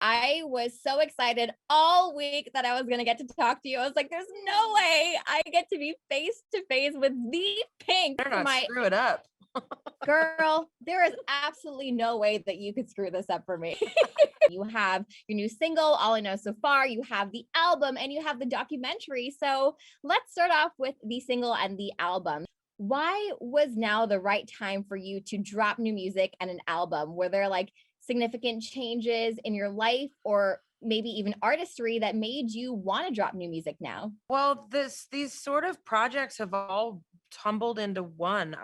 I was so excited all week that I was going to get to talk to you. I was like, there's no way I get to be face to face with the Pink Better for not my screw it up. girl. There is absolutely no way that you could screw this up for me. You have your new single, All I Know So Far, you have the album, and you have the documentary. So let's start off with the single and the album. Why was now the right time for you to drop new music and an album? Were there like significant changes in your life or maybe even artistry that made you want to drop new music now? Well, these sort of projects have all tumbled into one.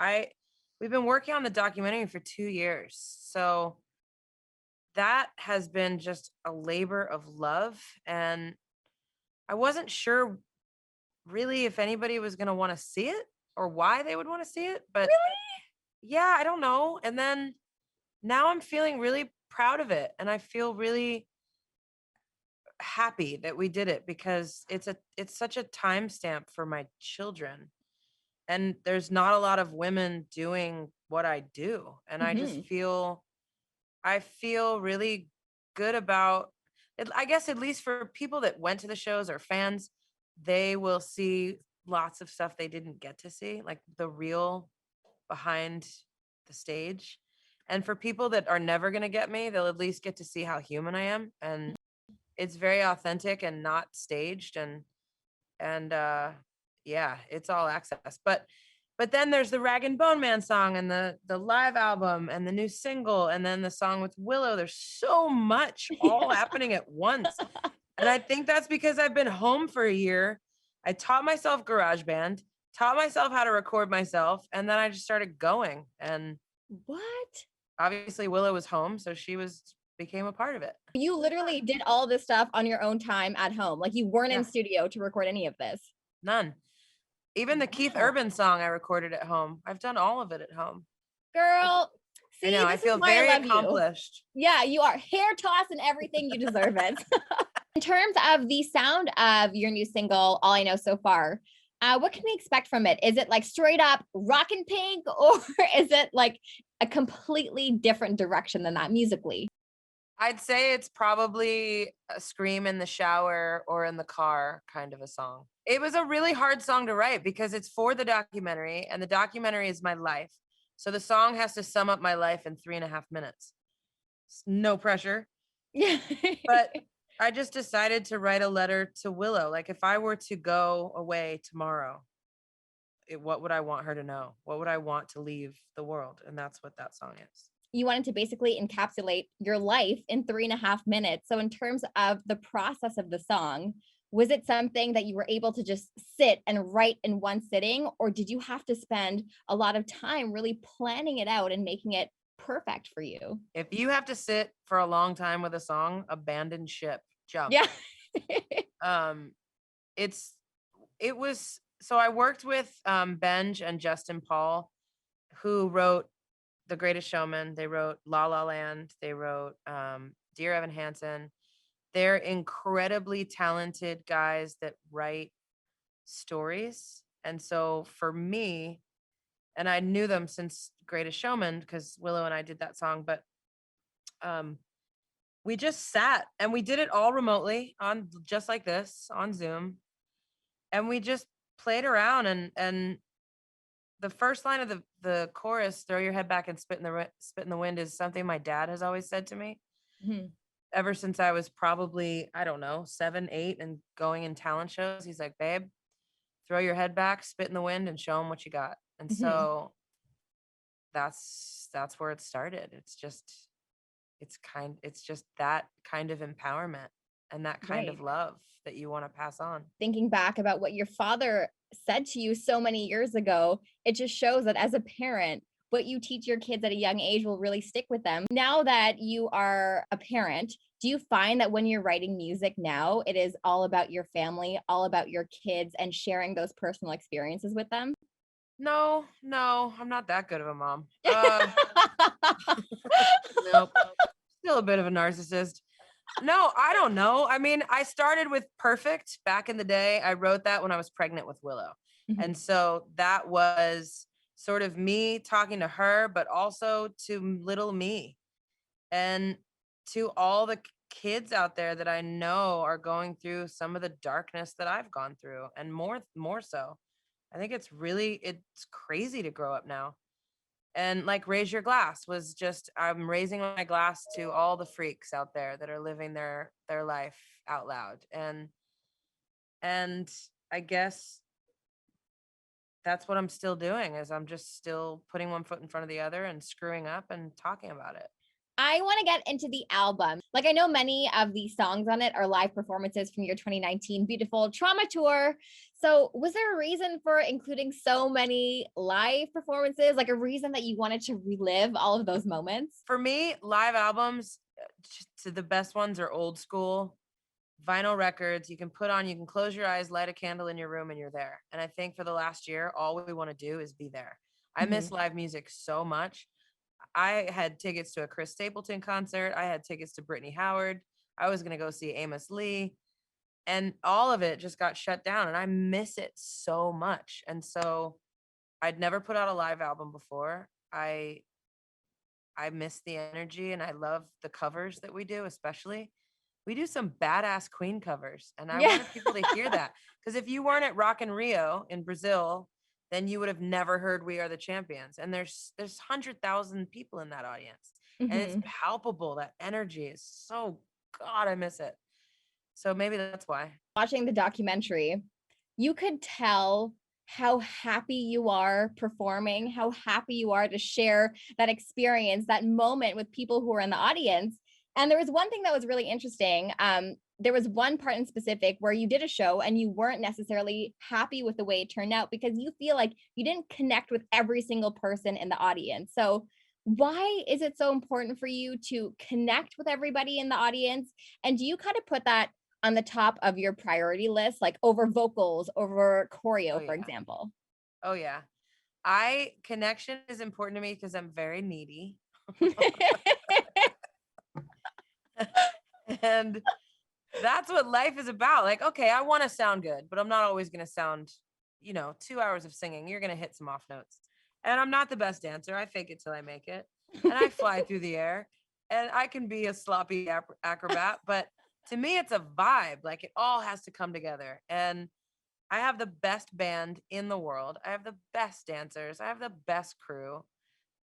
We've been working on the documentary for 2 years. So that has been just a labor of love, and I wasn't sure really if anybody was going to want to see it or why they would want to see it, but yeah, I don't know. And then now I'm feeling really proud of it, and I feel really happy that we did it because it's such a timestamp for my children, and there's not a lot of women doing what I do, and Mhm. I feel really good about it. I guess at least for people that went to the shows or fans, they will see lots of stuff they didn't get to see, like the real behind the stage. And for people that are never going to get me, they'll at least get to see how human I am, and it's very authentic and not staged, and yeah, it's all access. But then there's the Rag and Bone Man song and the live album and the new single and then the song with Willow. There's so much all Yeah. happening at once. And I think that's because I've been home for a year. I taught myself GarageBand, taught myself how to record myself, and then I just started going. And What? obviously Willow was home, so she was became a part of it. You literally did all this stuff on your own time at home. Like you weren't in Yeah, studio to record any of this. none. Even the Keith Wow. Urban song I recorded at home. I've done all of it at home. Girl, I see, know, I this is feel why I very love you. accomplished. Yeah, you are hair toss and everything. You deserve it. In terms of the sound of your new single, All I Know So Far, what can we expect from it? Is it like straight up rock and pink, or is it like a completely different direction than that musically? I'd say it's probably a scream in the shower or in the car kind of a song. It was a really hard song to write because it's for the documentary, and the documentary is my life. So the song has to sum up my life in 3.5 minutes. No pressure. Yeah. But I just decided to write a letter to Willow. Like, if I were to go away tomorrow, what would I want her to know? What would I want to leave the world? And that's what that song is. You wanted to basically encapsulate your life in 3.5 minutes. So, in terms of the process of the song, was it something that you were able to just sit and write in one sitting, or did you have to spend a lot of time really planning it out and making it perfect for you? If you have to sit for a long time with a song, abandon ship, jump. Yeah. Um, it's it was so I worked with Benj and Justin Paul, who wrote The Greatest Showman. They wrote La La Land. They wrote Dear Evan Hansen. They're incredibly talented guys that write stories. And so for me, and I knew them since Greatest Showman because Willow and I did that song, but um, we just sat and we did it all remotely on just like this on Zoom, and we just played around, and the first line of the chorus, "Throw your head back and spit in the wind," is something my dad has always said to me Mhm. ever since I was probably, I don't know, 7, 8, and going in talent shows. He's like, "Babe, throw your head back, spit in the wind, and show them what you got." And Mhm. so that's where it started. It's just that kind of empowerment and that kind Right. of love that you want to pass on. Thinking back about what your father said to you so many years ago, it just shows that as a parent, what you teach your kids at a young age will really stick with them. Now that you are a parent, do you find that when you're writing music now, it is all about your family, all about your kids, and sharing those personal experiences with them? No, no, I'm not that good of a mom. Nope. Still a bit of a narcissist. No, I don't know. I mean, I started with Perfect back in the day. I wrote that when I was pregnant with Willow. And Mhm. so that was sort of me talking to her, but also to little me and to all the kids out there that I know are going through some of the darkness that I've gone through, and more so. I think it's crazy to grow up now. And like Raise Your Glass was just, I'm raising my glass to all the freaks out there that are living their life out loud. And I guess that's what I'm still doing, is I'm just still putting one foot in front of the other and screwing up and talking about it. I want to get into the album. Like, I know many of the songs on it are live performances from your 2019 Beautiful Trauma Tour. So, was there a reason for including so many live performances? Like, a reason that you wanted to relive all of those moments? For me, live albums, to the best ones are old school vinyl records. You can put on, you can close your eyes, light a candle in your room, and you're there. And I think for the last year, all we want to do is be there. I miss live music so much. I had tickets to a Chris Stapleton concert. I had tickets to Brittany Howard. I was going to go see Amos Lee. And all of it just got shut down. And I miss it so much. And so I'd never put out a live album before. I miss the energy, and I love the covers that we do, especially. We do some badass Queen covers. And I wanted people to hear that. Because if you weren't at Rock in Rio in Brazil, then you would have never heard We Are the Champions. And there's 100,000 people in that audience. And it's palpable. That energy is so, God, I miss it. So maybe that's why. Watching the documentary, you could tell how happy you are performing, how happy you are to share that experience, that moment with people who are in the audience. And there was one thing that was really interesting. There was one part in specific where you did a show and you weren't necessarily happy with the way it turned out because you feel like you didn't connect with every single person in the audience. So why is it so important for you to connect with everybody in the audience? And do you kind of put that on the top of your priority list, like over vocals, over choreo, for example? Oh yeah. Connection is important to me because I'm very needy. And that's what life is about. Like, okay, I want to sound good, but I'm not always going to sound, 2 hours of singing. You're going to hit some off notes. And I'm not the best dancer. I fake it till I make it. And I fly through the air, and I can be a sloppy acrobat, but to me, it's a vibe. Like, it all has to come together. And I have the best band in the world. I have the best dancers. I have the best crew,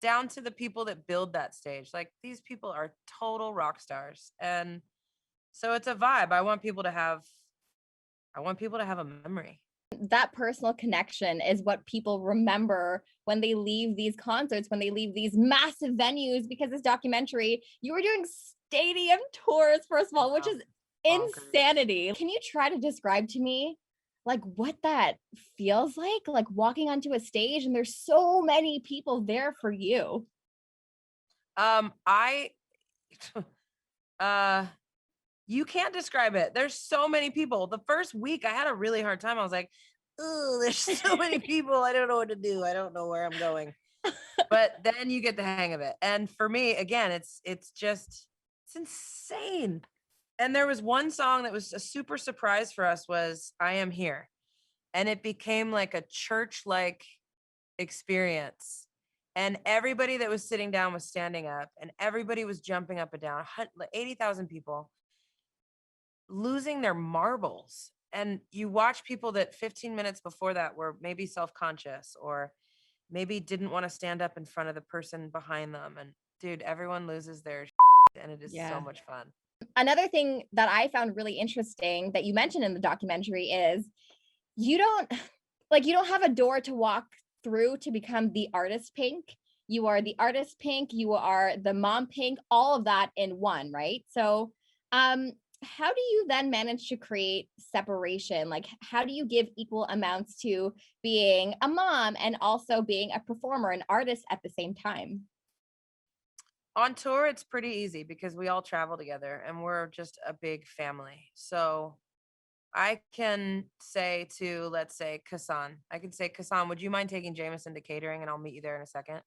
down to the people that build that stage. Like, these people are total rock stars. And so it's a vibe. I want people to have a memory. That personal connection is what people remember when they leave these concerts, when they leave these massive venues, because this documentary, you were doing stadium tours, first of all, which is insanity. Can you try to describe to me like what that feels like walking onto a stage and there's so many people there for you? I You can't describe it. There's so many people. The first week I had a really hard time. I was like, oh, there's so many people. I don't know what to do. I don't know where I'm going. But then you get the hang of it. And for me, again, it's insane. And there was one song that was a super surprise for us, was I Am Here. And it became like a church-like experience. And everybody that was sitting down was standing up, and everybody was jumping up and down. 80,000 people losing their marbles. And you watch people that 15 minutes before that were maybe self-conscious or maybe didn't want to stand up in front of the person behind them. And dude, everyone loses their shit, and it is so much fun. Another thing that I found really interesting that you mentioned in the documentary is you don't have a door to walk through to become the artist Pink. You are the artist Pink, you are the mom Pink, all of that in one, right? So how do you then manage to create separation? Like, how do you give equal amounts to being a mom and also being a performer, an artist at the same time? On tour, it's pretty easy because we all travel together and we're just a big family. So I can say to, let's say, Kasan, would you mind taking Jameson to catering, and I'll meet you there in a second?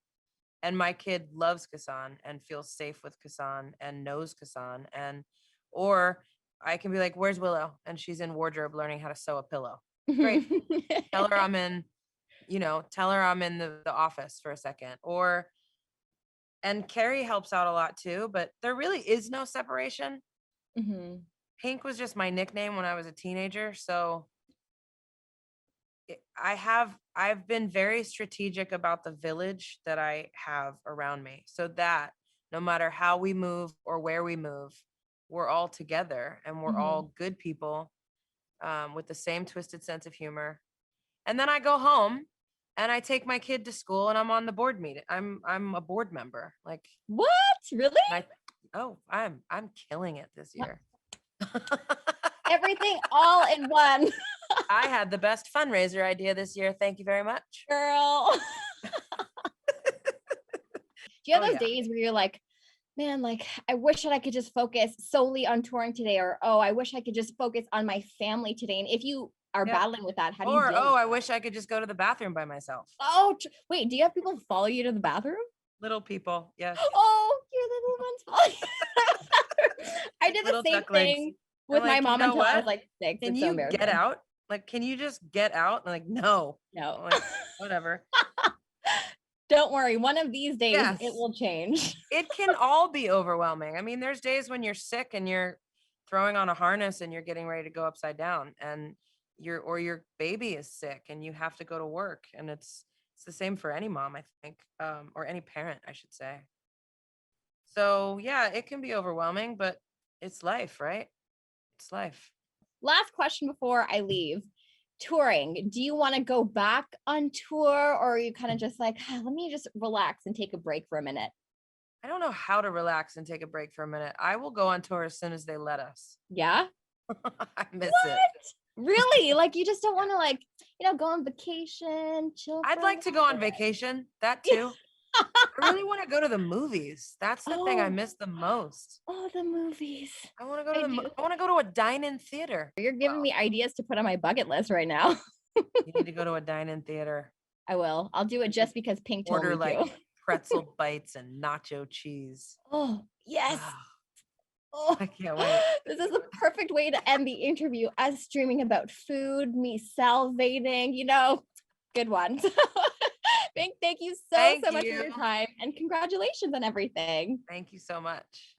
And my kid loves Kasan and feels safe with Kasan and knows Kasan. Or I can be like, where's Willow? And she's in wardrobe learning how to sew a pillow. Great. Tell her I'm in the office for a second. And Carrie helps out a lot too, but there really is no separation. Mm-hmm. Pink was just my nickname when I was a teenager. So I've been very strategic about the village that I have around me, so that no matter how we move or where we move, we're all together and we're Mm-hmm. all good people, with the same twisted sense of humor. And then I go home and I take my kid to school and I'm on the board meeting. I'm a board member. Like, What? Really? and I'm killing it this year. Everything all in one. I had the best fundraiser idea this year. Thank you very much. Girl. Do you have Oh, those yeah. days where you're like, man, like, I wish that I could just focus solely on touring today, or, oh, I wish I could just focus on my family today. And if you are Yeah. battling with that, how do you Or, deal oh, with I that? wish I could just go to the bathroom by myself. Oh, wait, do you have people follow you to the bathroom? Little people, yes. Oh, you're the little ones following you to the bathroom. I Like did the little same ducklings. thing I'm with my like, you mom know until I was what? like 6. Can It's so you get embarrassing. out? Like, can you just get out? And like, no. No. I'm like, whatever. Don't worry. One of these days it Yes. will change. It can all be overwhelming. I mean, there's days when you're sick and you're throwing on a harness and you're getting ready to go upside down, and your baby is sick and you have to go to work, and it's the same for any mom, I think, or any parent, I should say. So yeah, it can be overwhelming, but it's life, right? It's life. Last question before I leave. Touring. Do you want to go back on tour, or are you kind of just like, "Ah, let me just relax and take a break for a minute"? I don't know how to relax and take a break for a minute. I will go on tour as soon as they let us. Yeah. I miss it. Really? Like you just don't Yeah. want to go on vacation, chill I'd for a like to go on little vacation. That bit? too. I really want to go to the movies. That's the thing I Oh, miss the most. oh, the movies. I want to go to I do. I want to go to a dine-in theater. You're giving Well, me ideas to put on my bucket list right now. you need to go to a dine-in theater. I will. I'll do it And just because Pink told order me like to. pretzel bites and nacho cheese. Oh, yes. Ah, Oh, I can't wait. this is the perfect way to end the interview. Us streaming about food, me salivating, good one. Thank you so Thank much for you. your time, and congratulations on everything. Thank you so much.